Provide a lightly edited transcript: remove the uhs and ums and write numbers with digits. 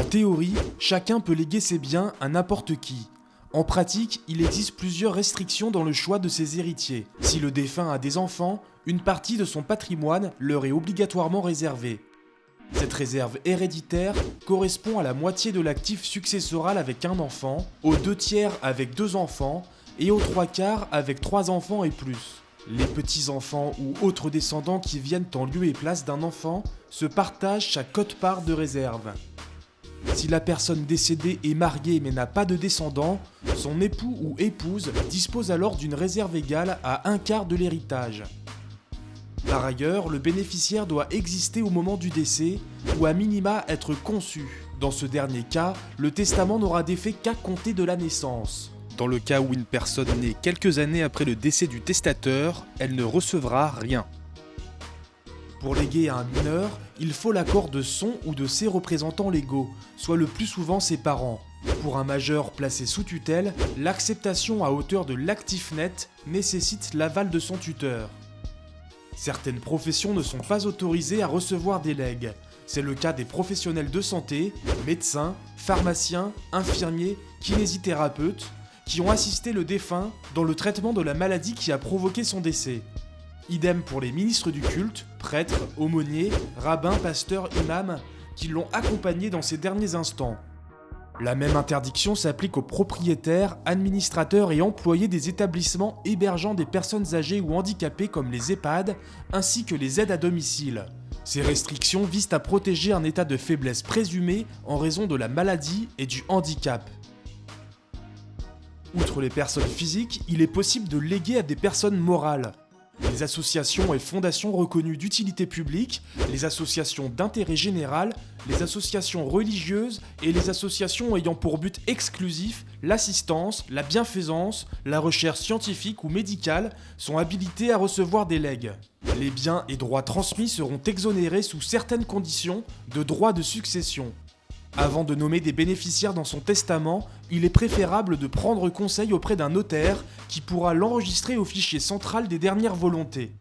théorie, chacun peut léguer ses biens à n'importe qui. En pratique, il existe plusieurs restrictions dans le choix de ses héritiers. Si le défunt a des enfants, une partie de son patrimoine leur est obligatoirement réservée. Cette réserve héréditaire correspond à la moitié de l'actif successoral avec un enfant, aux 2/3 avec 2 enfants et aux 3/4 avec 3 enfants et plus. Les petits-enfants ou autres descendants qui viennent en lieu et place d'un enfant se partagent sa quote-part de réserve. Si la personne décédée est mariée mais n'a pas de descendants, son époux ou épouse dispose alors d'une réserve égale à 1/4 de l'héritage. Par ailleurs, le bénéficiaire doit exister au moment du décès ou à minima être conçu. Dans ce dernier cas, le testament n'aura d'effet qu'à compter de la naissance. Dans le cas où une personne naît quelques années après le décès du testateur, elle ne recevra rien. Pour léguer à un mineur, il faut l'accord de son ou de ses représentants légaux, soit le plus souvent ses parents. Pour un majeur placé sous tutelle, l'acceptation à hauteur de l'actif net nécessite l'aval de son tuteur. Certaines professions ne sont pas autorisées à recevoir des legs. C'est le cas des professionnels de santé, médecins, pharmaciens, infirmiers, kinésithérapeutes, qui ont assisté le défunt dans le traitement de la maladie qui a provoqué son décès. Idem pour les ministres du culte, prêtres, aumôniers, rabbins, pasteurs, imams, qui l'ont accompagné dans ces derniers instants. La même interdiction s'applique aux propriétaires, administrateurs et employés des établissements hébergeant des personnes âgées ou handicapées comme les EHPAD, ainsi que les aides à domicile. Ces restrictions visent à protéger un état de faiblesse présumé en raison de la maladie et du handicap. Outre les personnes physiques, il est possible de léguer à des personnes morales. Les associations et fondations reconnues d'utilité publique, les associations d'intérêt général, les associations religieuses et les associations ayant pour but exclusif l'assistance, la bienfaisance, la recherche scientifique ou médicale sont habilitées à recevoir des legs. Les biens et droits transmis seront exonérés sous certaines conditions de droits de succession. Avant de nommer des bénéficiaires dans son testament, il est préférable de prendre conseil auprès d'un notaire qui pourra l'enregistrer au fichier central des dernières volontés.